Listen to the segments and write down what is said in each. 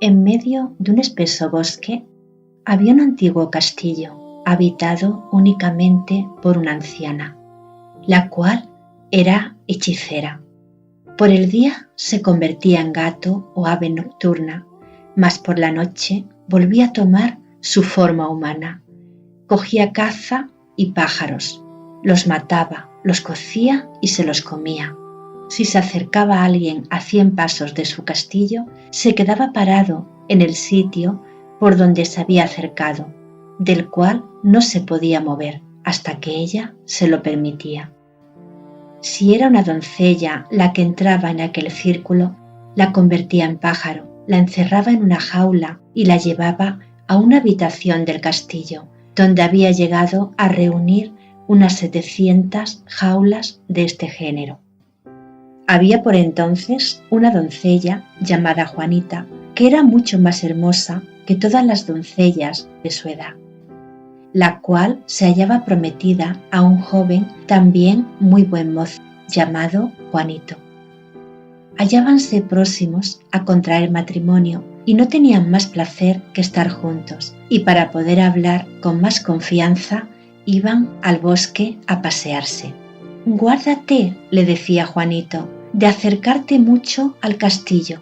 En medio de un espeso bosque había un antiguo castillo habitado únicamente por una anciana, la cual era hechicera. Por el día se convertía en gato o ave nocturna, mas por la noche volvía a tomar su forma humana. Cogía caza y pájaros, los mataba, los cocía y se los comía. Si se acercaba a alguien a 100 pasos de su castillo, se quedaba parado en el sitio por donde se había acercado, del cual no se podía mover hasta que ella se lo permitía. Si era una doncella la que entraba en aquel círculo, la convertía en pájaro, la encerraba en una jaula y la llevaba a una habitación del castillo, donde había llegado a reunir unas 700 jaulas de este género. Había por entonces una doncella llamada Juanita, que era mucho más hermosa que todas las doncellas de su edad, la cual se hallaba prometida a un joven también muy buen mozo, llamado Juanito. Hallábanse próximos a contraer matrimonio y no tenían más placer que estar juntos, y para poder hablar con más confianza iban al bosque a pasearse. «Guárdate», le decía Juanito, «de acercarte mucho al castillo».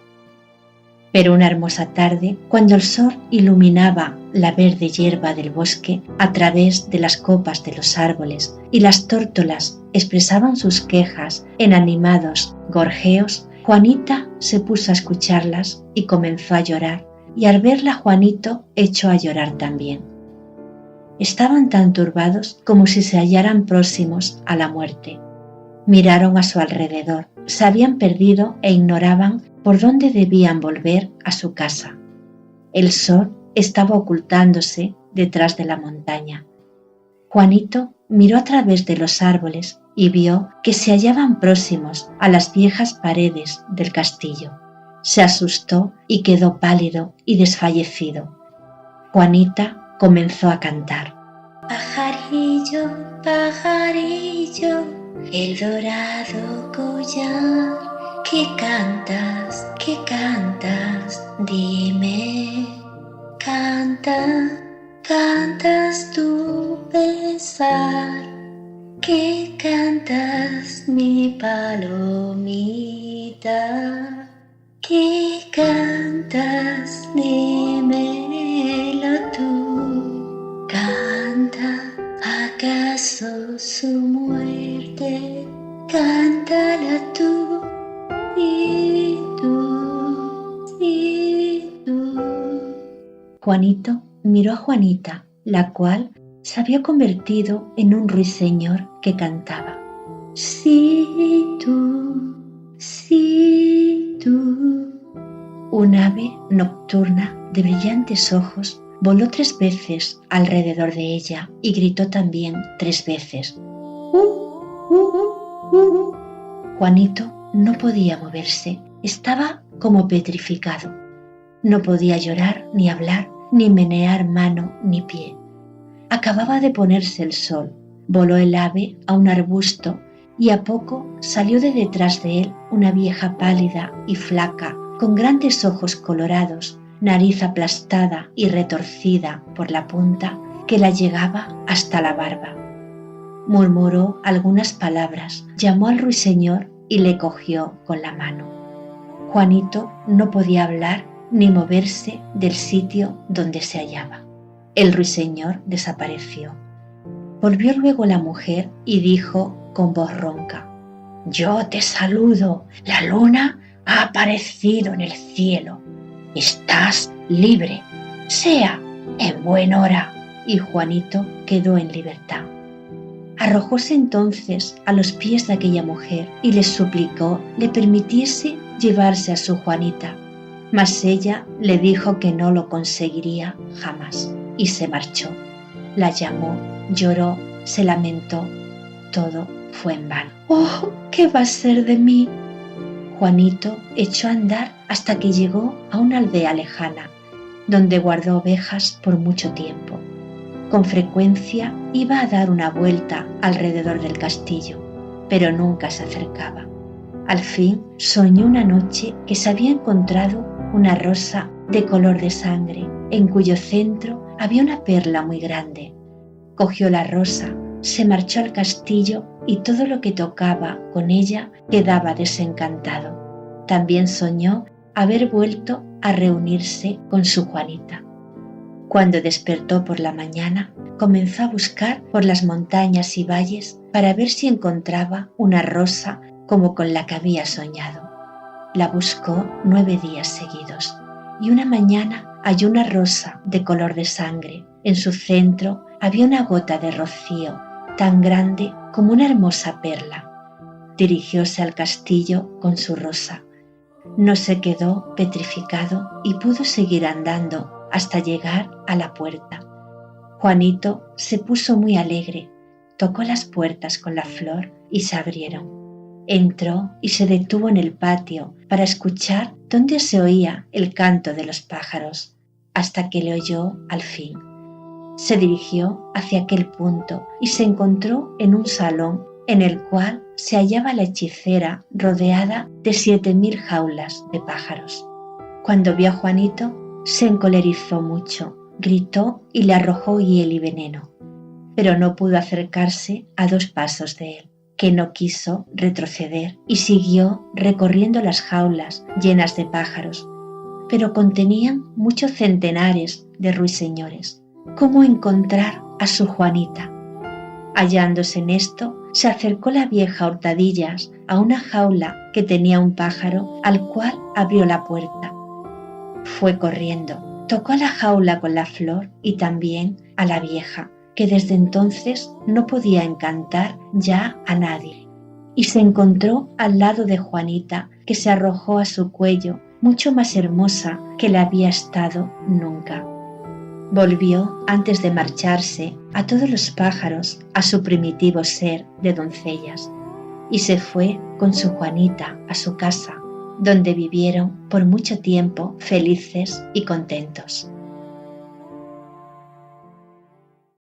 Pero una hermosa tarde, cuando el sol iluminaba la verde hierba del bosque a través de las copas de los árboles y las tórtolas expresaban sus quejas en animados gorjeos, Juanita se puso a escucharlas y comenzó a llorar, y al verla Juanito echó a llorar también. Estaban tan turbados como si se hallaran próximos a la muerte. Miraron a su alrededor, se habían perdido e ignoraban por dónde debían volver a su casa. El sol estaba ocultándose detrás de la montaña. Juanito miró a través de los árboles y vio que se hallaban próximos a las viejas paredes del castillo. Se asustó y quedó pálido y desfallecido. Juanita comenzó a cantar. Pajarillo, pajarillo, el dorado collar, ¿qué cantas? Dime, cantas tu pesar, ¿qué cantas mi palomita? ¿Qué cantas? Dímelo tú. Canta, ¿acaso su muerte? Cántala tú y tú y tú. Juanito miró a Juanita, la cual se había convertido en un ruiseñor que cantaba. Sí, tú, sí, tú. Un ave nocturna de brillantes ojos voló 3 veces alrededor de ella y gritó también 3 veces. Juanito no podía moverse, estaba como petrificado. No podía llorar ni hablar, ni menear mano ni pie. Acababa de ponerse el sol, voló el ave a un arbusto y a poco salió de detrás de él una vieja pálida y flaca, con grandes ojos colorados, nariz aplastada y retorcida por la punta que la llegaba hasta la barba. Murmuró algunas palabras, llamó al ruiseñor y le cogió con la mano. Juanito no podía hablar ni moverse del sitio donde se hallaba. El ruiseñor desapareció. Volvió luego la mujer y dijo con voz ronca: «Yo te saludo, la luna ha aparecido en el cielo. Estás libre, sea en buen hora». Y Juanito quedó en libertad. Arrojóse entonces a los pies de aquella mujer y le suplicó le permitiese llevarse a su Juanita, mas ella le dijo que no lo conseguiría jamás y se marchó. La llamó, lloró, se lamentó, todo fue en vano. «¡Oh, qué va a ser de mí!». Juanito echó a andar hasta que llegó a una aldea lejana, donde guardó ovejas por mucho tiempo. Con frecuencia iba a dar una vuelta alrededor del castillo, pero nunca se acercaba. Al fin soñó una noche que se había encontrado una rosa de color de sangre, en cuyo centro había una perla muy grande. Cogió la rosa, se marchó al castillo y todo lo que tocaba con ella quedaba desencantado. También soñó haber vuelto a reunirse con su Juanita. Cuando despertó por la mañana, comenzó a buscar por las montañas y valles para ver si encontraba una rosa como con la que había soñado. La buscó 9 días seguidos y una mañana halló una rosa de color de sangre. En su centro había una gota de rocío tan grande como una hermosa perla. Dirigióse al castillo con su rosa. No se quedó petrificado y pudo seguir andando hasta llegar a la puerta. Juanito se puso muy alegre, tocó las puertas con la flor y se abrieron. Entró y se detuvo en el patio para escuchar dónde se oía el canto de los pájaros, hasta que le oyó al fin. Se dirigió hacia aquel punto y se encontró en un salón en el cual se hallaba la hechicera rodeada de 7.000 jaulas de pájaros. Cuando vio a Juanito, se encolerizó mucho, gritó y le arrojó hiel y veneno, pero no pudo acercarse a 2 pasos de él, que no quiso retroceder y siguió recorriendo las jaulas llenas de pájaros, pero contenían muchos centenares de ruiseñores. ¿Cómo encontrar a su Juanita? Hallándose en esto, se acercó la vieja Hurtadillas a una jaula que tenía un pájaro, al cual abrió la puerta. Fue corriendo, tocó a la jaula con la flor y también a la vieja, que desde entonces no podía encantar ya a nadie, y se encontró al lado de Juanita, que se arrojó a su cuello, mucho más hermosa que la había estado nunca. Volvió, antes de marcharse, a todos los pájaros a su primitivo ser de doncellas, y se fue con su Juanita a su casa, donde vivieron por mucho tiempo felices y contentos.